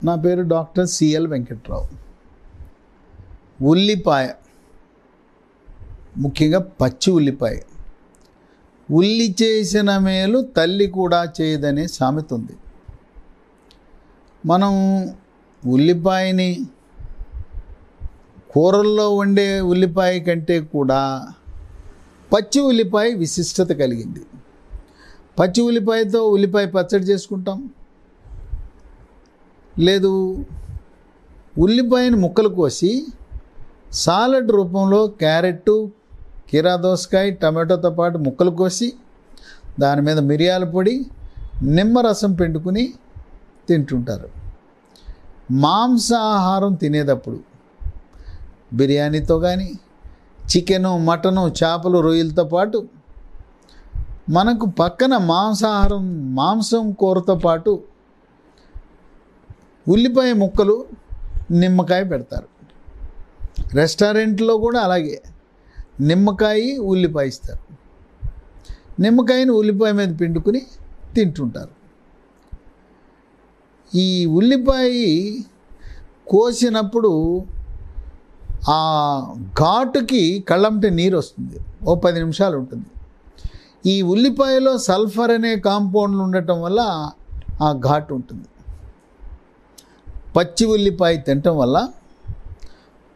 నా పేరు doctor CL Venkatrao. ఉల్లిపాయ, ముఖ్యంగా పచ్చి ఉల్లిపాయ, ఉల్లి చేసిన మేలు తల్లి కూడా చేయదనే సామెత ఉంది. మనం ఉల్లిపాయని కూరల్లో వండే ఉల్లిపాయ కంటే కూడా పచ్చి ఉల్లిపాయ విశిష్టత కలిగింది. పచ్చి ఉల్లిపాయతో ఉల్లిపాయ పచ్చడి చేసుకుంటాం, లేదు ఉల్లిపాయని ముక్కలు కోసి సాలడ్ రూపంలో క్యారెట్, కీరా దోసకాయ, టమాటోతో పాటు ముక్కలు కోసి దాని మీద మిరియాల పొడి, నిమ్మరసం పిండుకుని తింటుంటారు. మాంసాహారం తినేటప్పుడు బిర్యానీతో కానీ, చికెను, మటను, చేపలు, రొయ్యలతో పాటు మనకు పక్కన మాంసం కూరతో పాటు ఉల్లిపాయ ముక్కలు, నిమ్మకాయ పెడతారు. రెస్టారెంట్లో కూడా అలాగే నిమ్మకాయ, ఉల్లిపాయ ఇస్తారు. నిమ్మకాయని ఉల్లిపాయ మీద పిండుకుని తింటుంటారు. ఈ ఉల్లిపాయ కోసినప్పుడు ఆ ఘాటుకి కళ్ళంటే నీరు వస్తుంది, ఓ 10 నిమిషాలు ఉంటుంది. ఈ ఉల్లిపాయలో సల్ఫర్ అనే కాంపౌండ్లు ఉండటం వల్ల ఆ ఘాటు ఉంటుంది. పచ్చి ఉల్లిపాయ తినటం వల్ల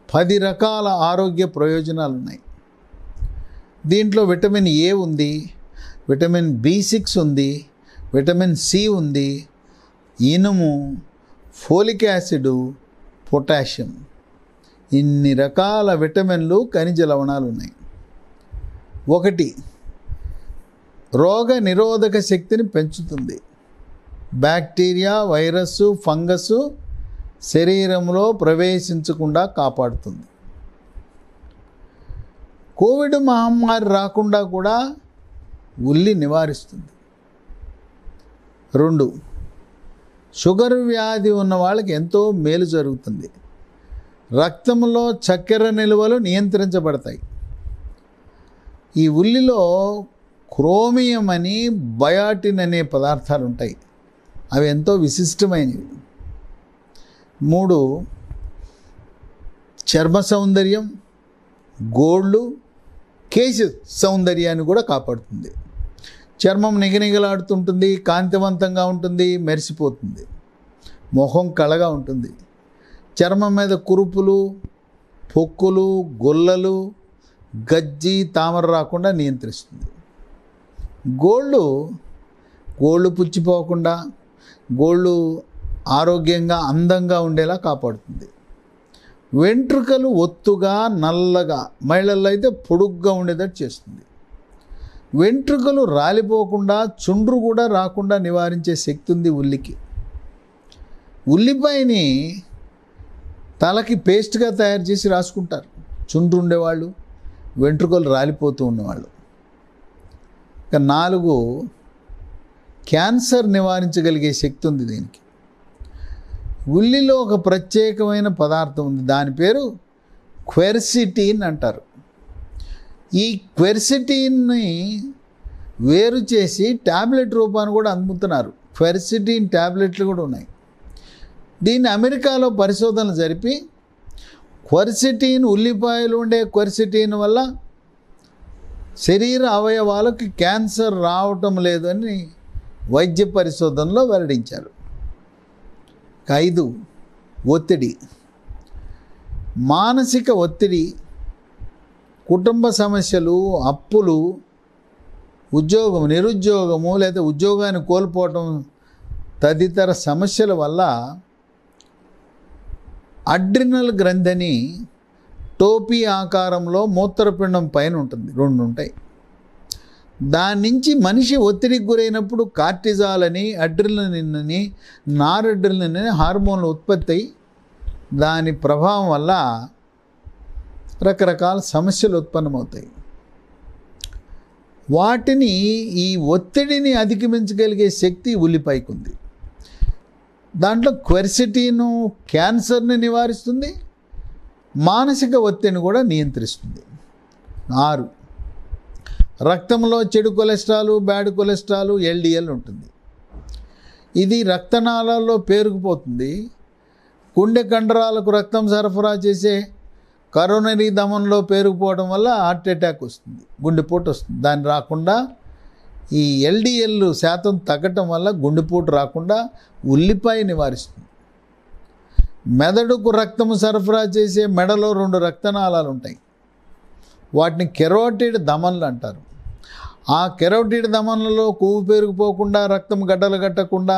10 రకాల ఆరోగ్య ప్రయోజనాలు ఉన్నాయి. దీంట్లో విటమిన్ ఏ ఉంది, విటమిన్ B6 ఉంది, విటమిన్ సి ఉంది, ఇనుము, ఫోలిక్ యాసిడ్, పొటాషియం, ఇన్ని రకాల విటమిన్లు, ఖనిజ లవణాలు ఉన్నాయి. 1, రోగ నిరోధక శక్తిని పెంచుతుంది. బ్యాక్టీరియా, వైరస్, ఫంగస్ శరీరంలో ప్రవేశించకుండా కాపాడుతుంది. కోవిడ్ మహమ్మారి రాకుండా కూడా ఉల్లి నివారిస్తుంది. 2, షుగర్ వ్యాధి ఉన్న వాళ్ళకి ఎంతో మేలు జరుగుతుంది. రక్తంలో చక్కెర నిల్వలు నియంత్రించబడతాయి. ఈ ఉల్లిలో క్రోమియం అని, బయాటిన్ అనే పదార్థాలు ఉంటాయి. అవి ఎంతో విశిష్టమైనవి. 3, చర్మ సౌందర్యం, గోళ్ళు, కేశ సౌందర్యాన్ని కూడా కాపాడుతుంది. చర్మం నిగనిగలాడుతుంటుంది, కాంతివంతంగా ఉంటుంది, మెరిసిపోతుంది. మొహం కళగా ఉంటుంది. చర్మం మీద కురుపులు, పొక్కులు, గొల్లలు, గజ్జి, తామర రాకుండా నియంత్రిస్తుంది. గోళ్ళు పుచ్చిపోకుండా, గోళ్ళు ఆరోగ్యంగా, అందంగా ఉండేలా కాపాడుతుంది. వెంట్రుకలు ఒత్తుగా, నల్లగా, మహిళల్లో అయితే పొడుగ్గా ఉండేటట్టు చేస్తుంది. వెంట్రుకలు రాలిపోకుండా, చుండ్రు కూడా రాకుండా నివారించే శక్తి ఉంది ఉల్లికి. ఉల్లిపాయని తలకి పేస్ట్గా తయారు చేసి రాసుకుంటారు చుండ్రు ఉండేవాళ్ళు, వెంట్రుకలు రాలిపోతూ ఉన్నవాళ్ళు. ఇక 4, క్యాన్సర్ నివారించగలిగే శక్తి ఉంది దీనికి. ఉల్లిలో ఒక ప్రత్యేకమైన పదార్థం ఉంది, దాని పేరు క్వెర్సిటిన్ అంటారు. ఈ క్వెర్సిటిన్ని వేరు చేసి ట్యాబ్లెట్ రూపాన్ని కూడా అమ్ముతున్నారు. క్వెర్సిటిన్ ట్యాబ్లెట్లు కూడా ఉన్నాయి. దీన్ని అమెరికాలో పరిశోధనలు జరిపి క్వెర్సిటిన్, ఉల్లిపాయలు ఉండే క్వెర్సిటిన్ వల్ల శరీర అవయవాలకు క్యాన్సర్ రావటం లేదని వైద్య పరిశోధనలో వెల్లడించారు. 5, ఒత్తిడి, మానసిక ఒత్తిడి, కుటుంబ సమస్యలు, అప్పులు, నిరుద్యోగము లేదా ఉద్యోగాన్ని కోల్పోవటం తదితర సమస్యల వల్ల అడ్రినల్ గ్రంథిని టోపీ ఆకారంలో మూత్రపిండం పైన ఉంటుంది, 2 ఉంటాయి. దాని నుంచి మనిషి ఒత్తిడికి గురైనప్పుడు కార్టిజాల్ అని, అడ్రినలిన్ అని, నారడ్రినలిన్ అని హార్మోన్లు ఉత్పత్తి అయి దాని ప్రభావం వల్ల రకరకాల సమస్యలు ఉత్పన్నమవుతాయి. వాటిని, ఈ ఒత్తిడిని అధిగమించగలిగే శక్తి ఉల్లిపాయకు ఉంది. దాంట్లో క్వెర్సిటిన్ క్యాన్సర్ని నివారిస్తుంది, మానసిక ఒత్తిడిని కూడా నియంత్రిస్తుంది. 6, రక్తంలో చెడు కొలెస్ట్రాల్, బ్యాడ్ కొలెస్ట్రాల్, LDL ఉంటుంది. ఇది రక్తనాళాల్లో పేరుకుపోతుంది. గుండె కండరాలకు రక్తం సరఫరా చేసే కరోనరీ ధమనిలో పేరుకుపోవడం వల్ల హార్ట్ అటాక్ వస్తుంది, గుండెపోటు వస్తుంది. దాన్ని రాకుండా ఈ LDL శాతం తగ్గటం వల్ల గుండెపోటు రాకుండా ఉల్లిపాయ నివారిస్తుంది. మెదడుకు రక్తము సరఫరా చేసే మెడలో 2 రక్తనాళాలు ఉంటాయి. వాటిని కెరోటిడ్ ధమనులు అంటారు. ఆ కెరోటిడ్ ధమనులలో కొవ్వు పేరుకుపోకుండా, రక్తం గడ్డలు కట్టకుండా,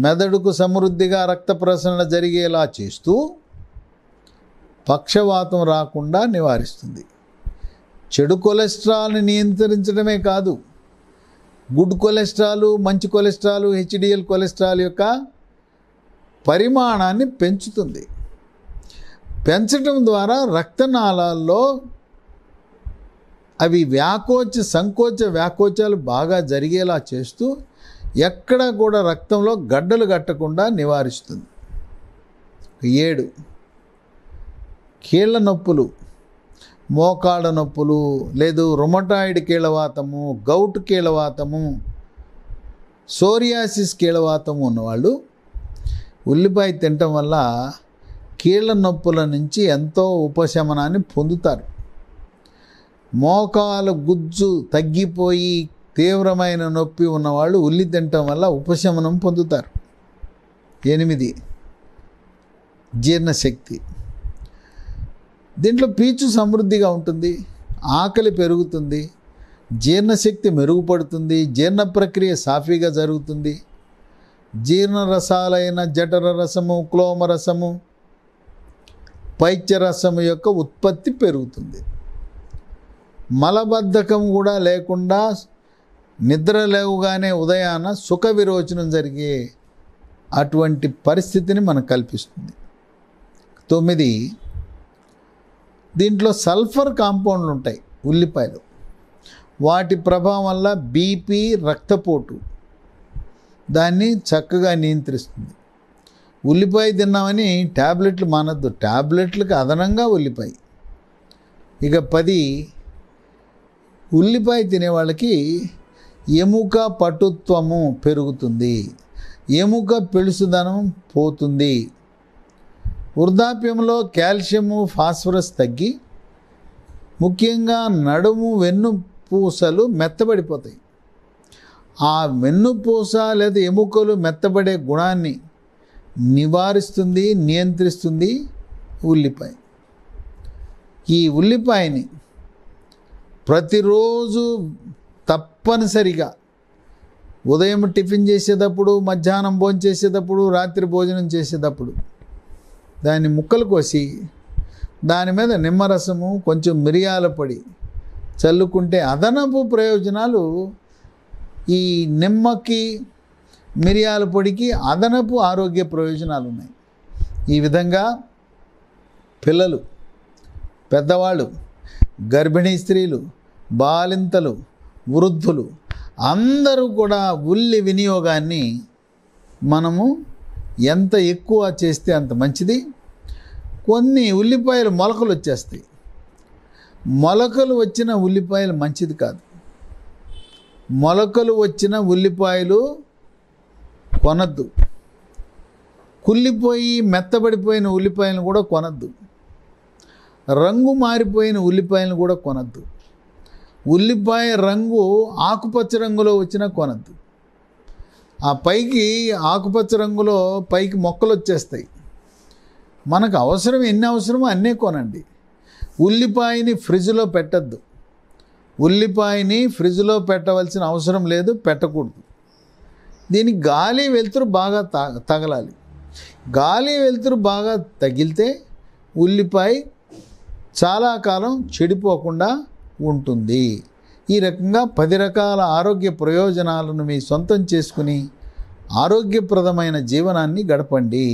మెదడుకు సమృద్ధిగా రక్త ప్రసరణ జరిగేలా చేస్తూ పక్షవాతం రాకుండా నివారిస్తుంది. చెడు కొలెస్ట్రాల్ని నియంత్రించడమే కాదు, గుడ్ కొలెస్ట్రాల్, మంచి కొలెస్ట్రాల్, HDL కొలెస్ట్రాల్ యొక్క పరిమాణాన్ని పెంచుతుంది. పెంచడం ద్వారా రక్తనాళాల్లో అవి సంకోచ వ్యాకోచాలు బాగా జరిగేలా చేస్తూ ఎక్కడ కూడా రక్తంలో గడ్డలు కట్టకుండా నివారిస్తుంది. 7 కీళ్ళ నొప్పులు, మోకాళ్ళ నొప్పులు, లేదు రుమటాయిడ్ కీళ్ళవాతము, గౌట్ కీళ్ళవాతము, సోరియాసిస్ కీళ్ళవాతము ఉన్నవాళ్ళు ఉల్లిపాయ తినటం వల్ల కీళ్ళ నొప్పుల నుంచి ఎంతో ఉపశమనాన్ని పొందుతారు. మోకాలు గుజ్జు తగ్గిపోయి తీవ్రమైన నొప్పి ఉన్నవాళ్ళు ఉల్లి తినటం వల్ల ఉపశమనం పొందుతారు. 8 జీర్ణశక్తి. దీంట్లో పీచు సమృద్ధిగా ఉంటుంది, ఆకలి పెరుగుతుంది, జీర్ణశక్తి మెరుగుపడుతుంది, జీర్ణ ప్రక్రియ సాఫీగా జరుగుతుంది. జీర్ణరసాలైన జఠర రసము, క్లోమ రసము, పైత్యరసము యొక్క ఉత్పత్తి పెరుగుతుంది. మలబద్ధకం కూడా లేకుండా నిద్ర లేవుగానే ఉదయాన సుఖ విరోచనం జరిగే అటువంటి పరిస్థితిని మనకు కల్పిస్తుంది. 9 దీంట్లో సల్ఫర్ కాంపౌండ్లు ఉంటాయి ఉల్లిపాయలు. వాటి ప్రభావం వల్ల బీపీ, రక్తపోటు దాన్ని చక్కగా నియంత్రిస్తుంది. ఉల్లిపాయ తిన్నామని ట్యాబ్లెట్లు మానద్దు, ట్యాబ్లెట్లకు అదనంగా ఉల్లిపాయ. ఇక 10 ఉల్లిపాయ తినేవాళ్ళకి ఎముక పటుత్వము పెరుగుతుంది, ఎముక పెళుసుదనం పోతుంది. వృద్ధాప్యంలో కాల్షియము, ఫాస్ఫరస్ తగ్గి ముఖ్యంగా నడుము, వెన్నుపూసలు మెత్తబడిపోతాయి. ఆ వెన్నుపూస లేదా ఎముకలు మెత్తబడే గుణాన్ని నివారిస్తుంది, నియంత్రిస్తుంది ఉల్లిపాయ. ఈ ఉల్లిపాయని ప్రతిరోజు తప్పనిసరిగా ఉదయం టిఫిన్ చేసేటప్పుడు, మధ్యాహ్నం భోజనం చేసేటప్పుడు, రాత్రి భోజనం చేసేటప్పుడు దాన్ని ముక్కలు కోసి దాని మీద నిమ్మరసము, కొంచెం మిరియాల పొడి చల్లుకుంటే అదనపు ప్రయోజనాలు. ఈ నిమ్మకి, మిరియాల పొడికి అదనపు ఆరోగ్య ప్రయోజనాలు ఉన్నాయి. ఈ విధంగా పిల్లలు, పెద్దవాళ్ళు, గర్భిణీ స్త్రీలు, బాలింతలు, వృద్ధులు అందరూ కూడా ఉల్లి వినియోగాన్ని మనము ఎంత ఎక్కువ చేస్తే అంత మంచిది. కొన్ని ఉల్లిపాయలు మొలకలు వచ్చేస్తాయి. మొలకలు వచ్చిన ఉల్లిపాయలు మంచిది కాదు. మొలకలు వచ్చిన ఉల్లిపాయలు కొనద్దు. కుళ్ళిపోయి మెత్తబడిపోయిన ఉల్లిపాయలను కూడా కొనద్దు. రంగు మారిపోయిన ఉల్లిపాయలను కూడా కొనద్దు. ఉల్లిపాయ రంగు ఆకుపచ్చ రంగులో వచ్చినా కొనద్దు. ఆ పైకి ఆకుపచ్చ రంగులో పైకి మొక్కలు వచ్చేస్తాయి. మనకు అవసరం ఎన్ని అవసరమో అన్నీ కొనండి. ఉల్లిపాయని ఫ్రిడ్జ్లో పెట్టద్దు. ఉల్లిపాయని ఫ్రిడ్జ్లో పెట్టవలసిన అవసరం లేదు, పెట్టకూడదు. దీనికి గాలి వెలుతురు బాగా తగలాలి. గాలి వెలుతురు బాగా తగిలితే ఉల్లిపాయ చాలా కాలం చెడిపోకుండా ఉంటుంది. ఈ రకంగా 10 రకాల ఆరోగ్య ప్రయోజనాలను మీ సొంతం చేసుకుని ఆరోగ్యప్రదమైన జీవనాన్ని గడపండి.